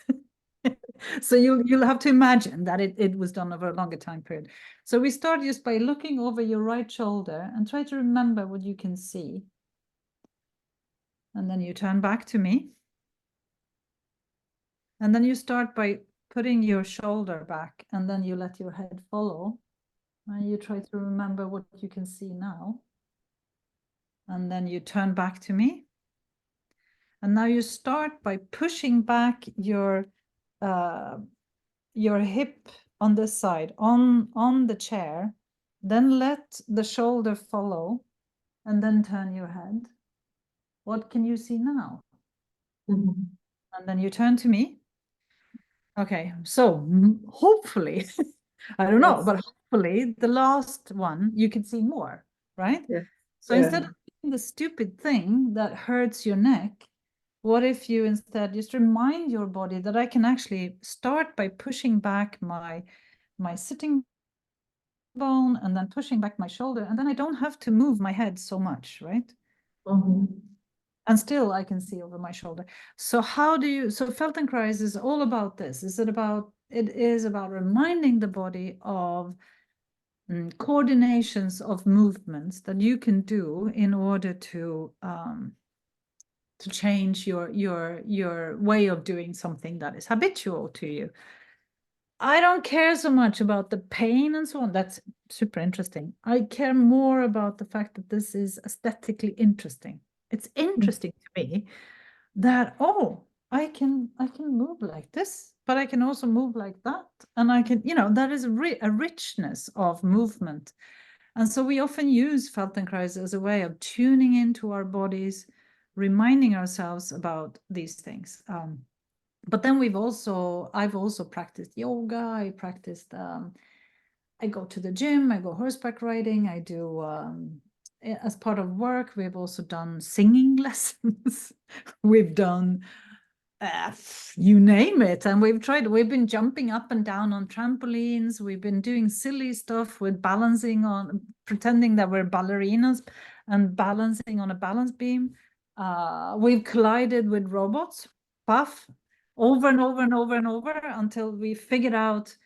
So you'll have to imagine that it was done over a longer time period. So we start just by looking over your right shoulder and try to remember what you can see. And then you turn back to me. And then you start by putting your shoulder back, and then you let your head follow. And you try to remember what you can see now. And then you turn back to me. And now you start by pushing back your hip on this side, on the chair. Then let the shoulder follow, and then turn your head. What can you see now? Mm-hmm. And then you turn to me. Okay, so hopefully, I don't know, but hopefully the last one you can see more, right? Yeah. So instead of doing the stupid thing that hurts your neck, what if you instead just remind your body that I can actually start by pushing back my sitting bone and then pushing back my shoulder, and then I don't have to move my head so much, right? Mm-hmm. And still I can see over my shoulder. So so Feldenkrais is all about this. It is about reminding the body of coordinations of movements that you can do in order to change your way of doing something that is habitual to you. I don't care so much about the pain and so on. That's super interesting. I care more about the fact that this is aesthetically interesting. It's interesting to me that, oh, I can move like this, but I can also move like that. And I can, that is a richness of movement. And so we often use Feldenkrais as a way of tuning into our bodies, reminding ourselves about these things. But then I've also practiced yoga. I go to the gym, I go horseback riding, I do, as part of work, we've also done singing lessons. We've done, you name it. And we've been jumping up and down on trampolines. We've been doing silly stuff with pretending that we're ballerinas and balancing on a balance beam. We've collided with robots, over and over and over and over until we figured out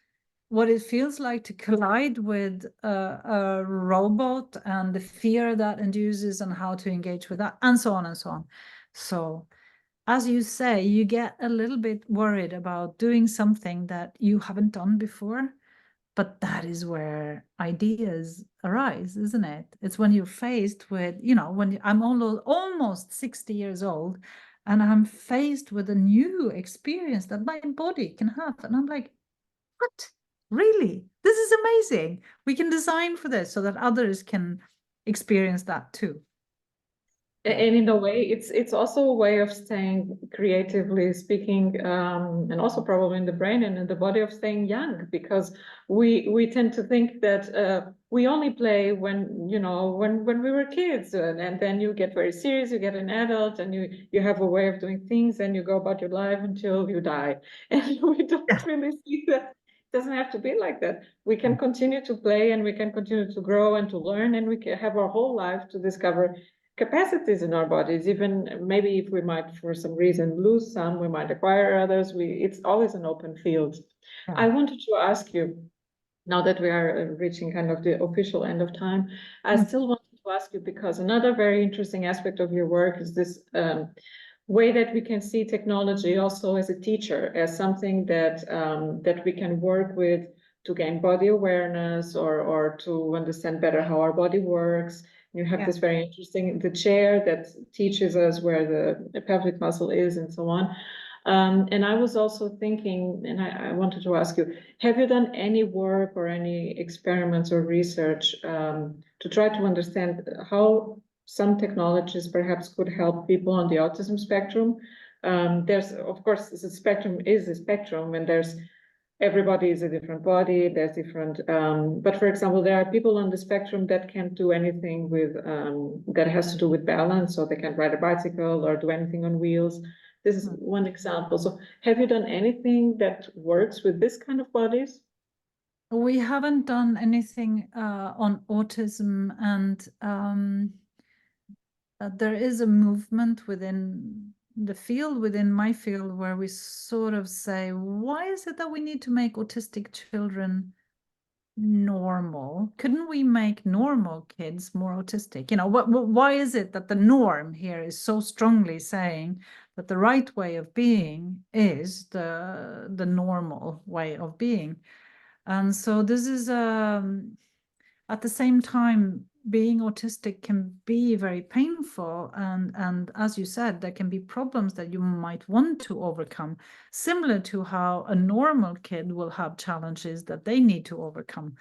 what it feels like to collide with a robot and the fear that induces and how to engage with that, and so on and so on. So as you say, you get a little bit worried about doing something that you haven't done before, but that is where ideas arise, isn't it? It's when you're faced with, I'm almost 60 years old and I'm faced with a new experience that my body can have. And I'm like, what? Really? This is amazing. We can design for this so that others can experience that too. And in a way, it's also a way of staying, creatively speaking, and also probably in the brain and in the body, of staying young, because we tend to think that we only play when, you know, when we were kids, and then you get very serious, you get an adult, and you have a way of doing things, and you go about your life until you die. And we don't really see that. It doesn't have to be like that. We can continue to play, and we can continue to grow and to learn, and we can have our whole life to discover capacities in our bodies. Even maybe if we might, for some reason, lose some, we might acquire others. It's always an open field. Yeah. I wanted to ask you, now that we are reaching kind of the official end of time, I still wanted to ask you, because another very interesting aspect of your work is this way that we can see technology also as a teacher, as something that that we can work with to gain body awareness, or to understand better how our body works. You have this very interesting, the chair that teaches us where the pelvic muscle is and so on. And I was also thinking, and I wanted to ask you, have you done any work or any experiments or research to try to understand how some technologies perhaps could help people on the autism spectrum? There's, of course, the spectrum is a spectrum, and there's everybody is a different body, there's different, but for example, there are people on the spectrum that can't do anything with, that has to do with balance, so they can't ride a bicycle or do anything on wheels. This is one example. So have you done anything that works with this kind of bodies? We haven't done anything on autism, and there is a movement within the field, within my field, where we sort of say, why is it that we need to make autistic children normal? Couldn't we make normal kids more autistic? You know, why is it that the norm here is so strongly saying that the right way of being is the normal way of being? And so this is at the same time, being autistic can be very painful, and as you said, there can be problems that you might want to overcome, similar to how a normal kid will have challenges that they need to overcome.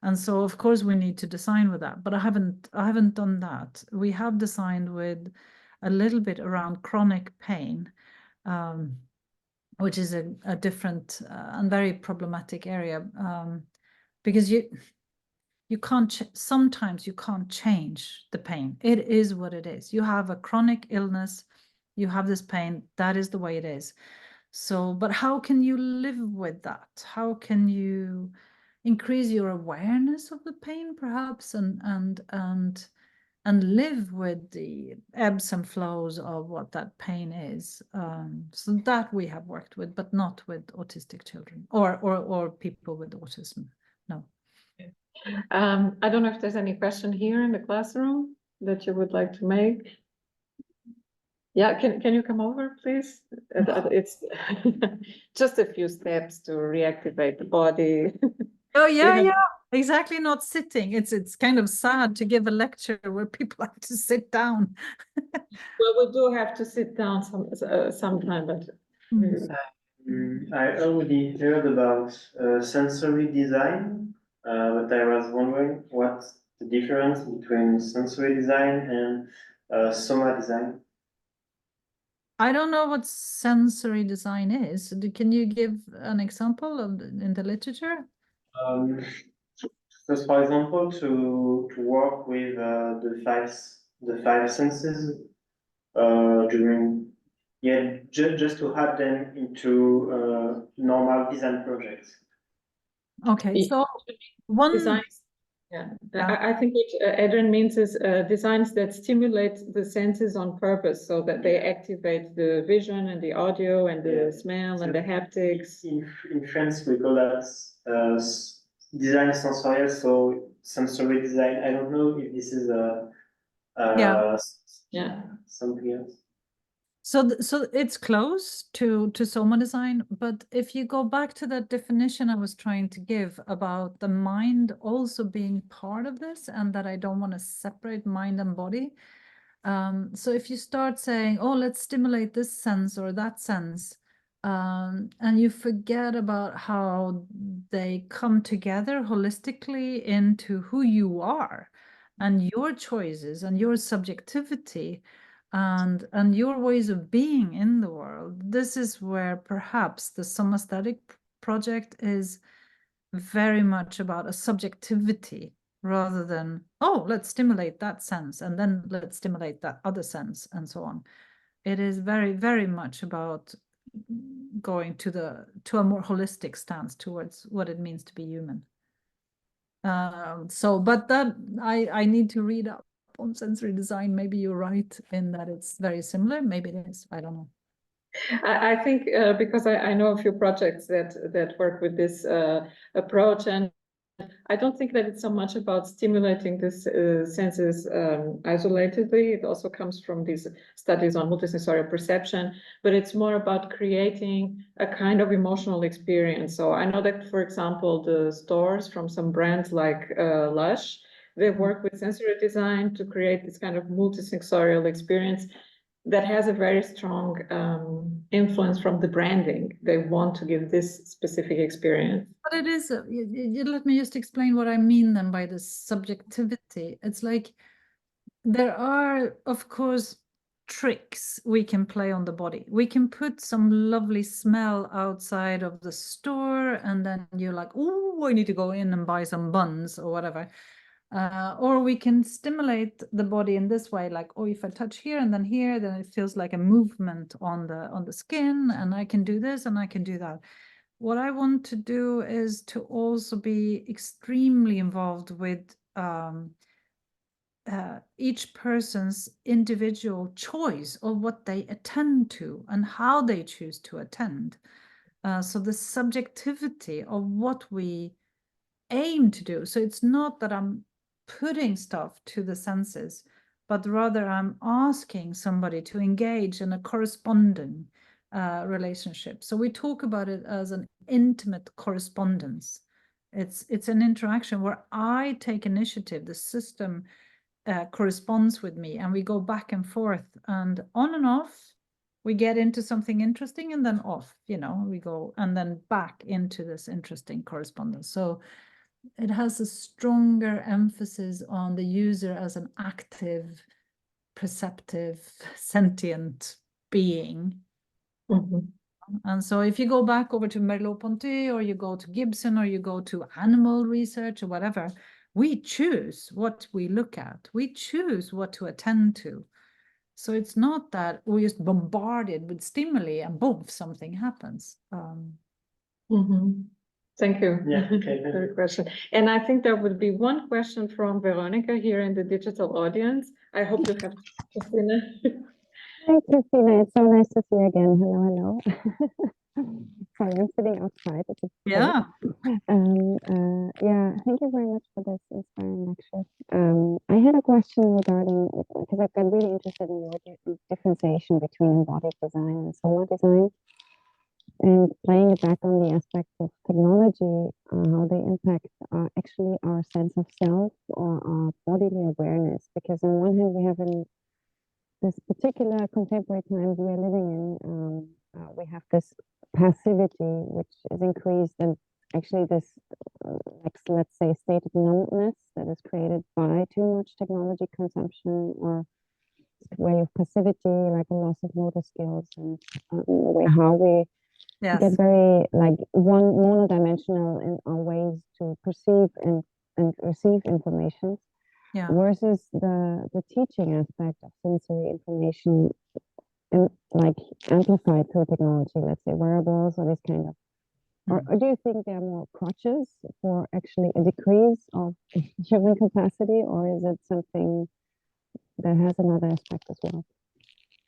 And so of course we need to design with that, but I haven't done that. We have designed with a little bit around chronic pain, which is a different and very problematic area, because you can't, sometimes you can't change the pain. It is what it is. You have a chronic illness, you have this pain, that is the way it is. So, but how can you live with that? How can you increase your awareness of the pain, perhaps, and live with the ebbs and flows of what that pain is? So that we have worked with, but not with autistic children or people with autism. No. I don't know if there's any question here in the classroom that you would like to make. Yeah, can you come over, please? It's just a few steps to reactivate the body. Oh yeah, exactly. Not sitting. It's kind of sad to give a lecture where people have to sit down. Well, we do have to sit down sometime, but I already heard about sensory design, but I was wondering what's the difference between sensory design and soma design. I don't know what sensory design is. Can you give an example of in the literature? Just for example, to work with the five senses during just to have them into normal design projects. Okay, so one designs. Yeah, I think what Adrian means is designs that stimulate the senses on purpose, so that they activate the vision and the audio and the smell and the haptics. In France, we call that design sensorial, so sensory design. I don't know if this is something else. So it's close to soma design, but if you go back to that definition I was trying to give about the mind also being part of this, and that I don't want to separate mind and body. So if you start saying, oh, let's stimulate this sense or that sense, and you forget about how they come together holistically into who you are and your choices and your subjectivity, and your ways of being in the world. This is where perhaps the somaesthetic project is very much about a subjectivity rather than, oh, let's stimulate that sense and then let's stimulate that other sense and so on. It is very, very much about going to a more holistic stance towards what it means to be human. But that I need to read up on sensory design. Maybe you're right in that it's very similar. Maybe it is. I don't know. I think because I know a few projects that work with this approach, and I don't think that it's so much about stimulating these senses isolatedly. It also comes from these studies on multisensorial perception, but it's more about creating a kind of emotional experience. So I know that, for example, the stores from some brands like Lush, they work with sensory design to create this kind of multisensorial experience that has a very strong influence from the branding. They want to give this specific experience. But it is, let me just explain what I mean then by this subjectivity. It's like there are, of course, tricks we can play on the body. We can put some lovely smell outside of the store, and then you're like, oh, I need to go in and buy some buns or whatever. Or we can stimulate the body in this way, like, oh, if I touch here and then here, then it feels like a movement on the skin, and I can do this and I can do that. What I want to do is to also be extremely involved with each person's individual choice of what they attend to and how they choose to attend. So the subjectivity of what we aim to do. So it's not that I'm putting stuff to the senses, but rather I'm asking somebody to engage in a corresponding relationship. So we talk about it as an intimate correspondence. It's an interaction where I take initiative, the system corresponds with me, and we go back and forth, and on and off, we get into something interesting, and then off, we go, and then back into this interesting correspondence. So it has a stronger emphasis on the user as an active, perceptive, sentient being. Mm-hmm. And so if you go back over to Merleau-Ponty, or you go to Gibson, or you go to animal research or whatever, we choose what we look at. We choose what to attend to. So it's not that we're just bombarded with stimuli and boom, something happens. Mm-hmm. Thank you. Yeah, okay. Good question. And I think there would be one question from Veronica here in the digital audience. I hope you have, Kristina. Hi, Kristina. It's so nice to see you again. Hello, hello. Sorry, I'm sitting outside. Yeah. Yeah, thank you very much for this inspiring lecture. I had a question regarding, because I've got really interested in your differentiation between embodied design and soma design, and playing it back on the aspects of technology, how they impact actually our sense of self or our bodily awareness. Because on one hand, we have this particular contemporary times we are living in, we have this passivity which is increased, and actually this, let's say, state of numbness that is created by too much technology consumption, or way of passivity, like a loss of motor skills, and the way how we get very one monodimensional in our ways to perceive and receive information. Yeah. Versus the teaching aspect of sensory information, and amplified through technology, let's say wearables or this kind of, or do you think there are more crutches for actually a decrease of human capacity, or is it something that has another aspect as well?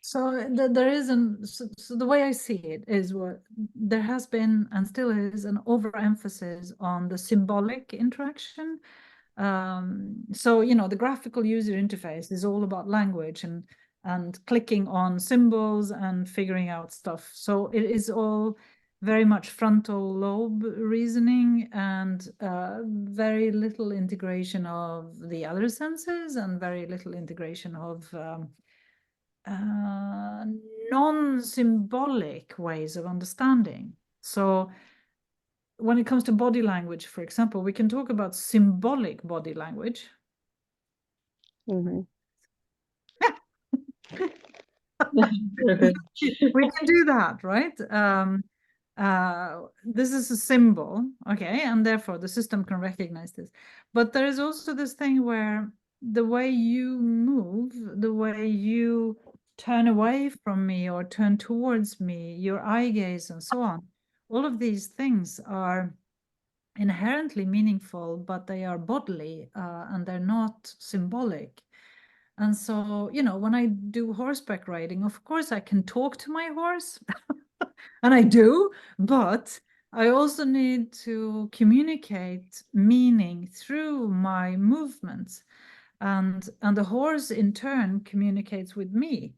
So there is so the way I see it is what there has been and still is an overemphasis on the symbolic interaction. So the graphical user interface is all about language and clicking on symbols and figuring out stuff. So it is all very much frontal lobe reasoning, and very little integration of the other senses, and very little integration of non-symbolic ways of understanding. So when it comes to body language, for example, we can talk about symbolic body language. Mm-hmm. Okay. We can do that, right? This is a symbol, okay, and therefore the system can recognize this. But there is also this thing where the way you move, the way you turn away from me or turn towards me, your eye gaze and so on, all of these things are inherently meaningful, but they are bodily and they're not symbolic. And so, you know, when I do horseback riding, of course I can talk to my horse, and I do, but I also need to communicate meaning through my movements. And the horse in turn communicates with me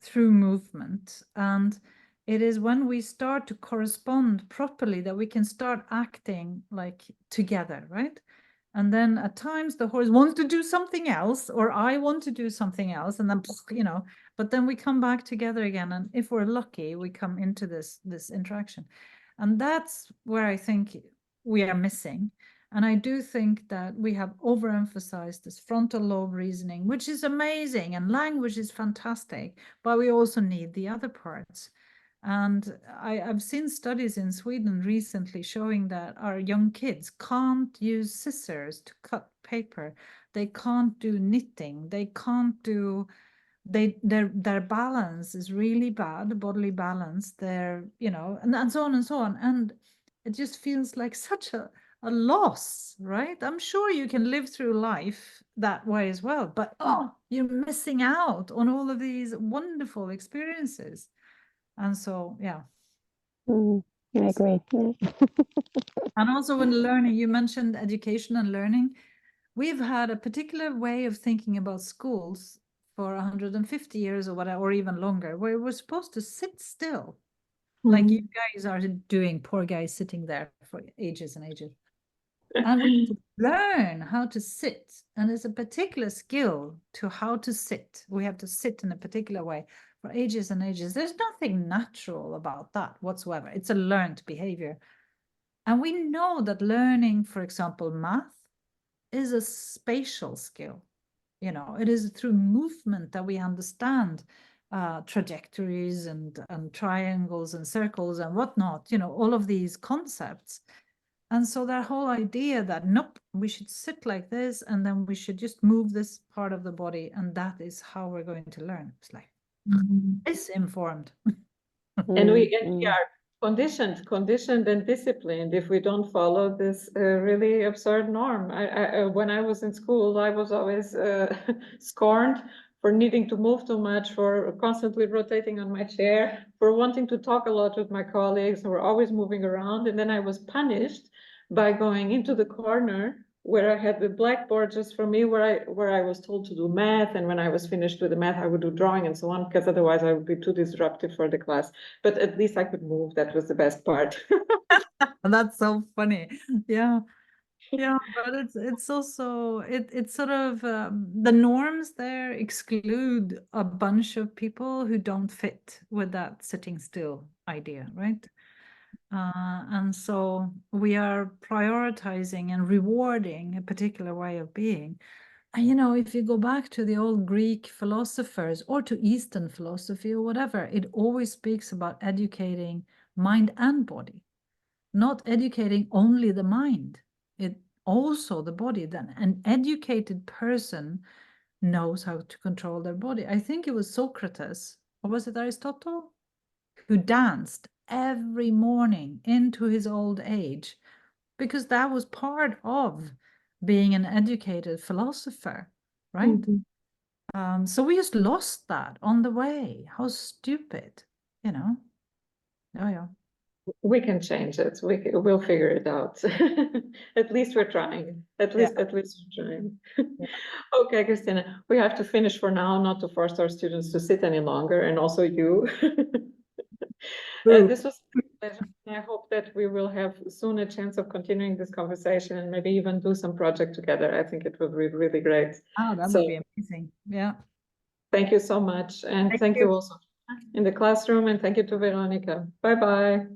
through movement. And it is when we start to correspond properly that we can start acting like together, right? And then at times the horse wants to do something else, or I want to do something else, and then, you know, but then we come back together again. And if we're lucky, we come into this interaction. And that's where I think we are missing. And I do think that we have overemphasized this frontal lobe reasoning, which is amazing, and language is fantastic, but we also need the other parts. And I've seen studies in Sweden recently showing that our young kids can't use scissors to cut paper. They can't do knitting. They can't do, their balance is really bad, bodily balance. They're, you know, and so on and so on. And it just feels like such a loss, right? I'm sure you can live through life that way as well, but oh, you're missing out on all of these wonderful experiences. And so, yeah. I agree. Yeah. And also when learning, you mentioned education and learning. We've had a particular way of thinking about schools for 150 years or whatever, or even longer, where we're supposed to sit still. Like you guys are doing, poor guys sitting there for ages and ages. And we have to learn how to sit. And it's a particular skill to how to sit. We have to sit in a particular way for ages and ages. There's nothing natural about that whatsoever. It's a learned behavior. And we know that learning, for example, math is a spatial skill. You know, it is through movement that we understand trajectories and triangles and circles and whatnot, you know, all of these concepts. And so that whole idea that, nope, we should sit like this, and then we should just move this part of the body, and that is how we're going to learn. It's like, misinformed. And we are conditioned and disciplined if we don't follow this really absurd norm. When I was in school, I was always scorned for needing to move too much, for constantly rotating on my chair, for wanting to talk a lot with my colleagues, who were always moving around. And then I was punished by going into the corner where I had the blackboard just for me, where I was told to do math, and when I was finished with the math, I would do drawing and so on, because otherwise I would be too disruptive for the class. But at least I could move. That was the best part. That's so funny. Yeah. Yeah, but it's also it's sort of the norms there exclude a bunch of people who don't fit with that sitting still idea, right? And so we are prioritizing and rewarding a particular way of being. And, you know, if you go back to the old Greek philosophers or to Eastern philosophy or whatever, it always speaks about educating mind and body, not educating only the mind, it also the body. Then an educated person knows how to control their body. I think it was Socrates, or was it Aristotle, who danced every morning into his old age, because that was part of being an educated philosopher, right? So we just lost that on the way. How stupid, you know? Oh, yeah. We can change it. We'll figure it out. At least we're trying. At least we're trying. Okay, Kristina, we have to finish for now, not to force our students to sit any longer, and also you. This was a pleasure. I hope that we will have soon a chance of continuing this conversation and maybe even do some project together. I think it would be really great. Oh, that would be amazing. Yeah. Thank you so much. And thank you also in the classroom, and thank you to Veronica. Bye-bye.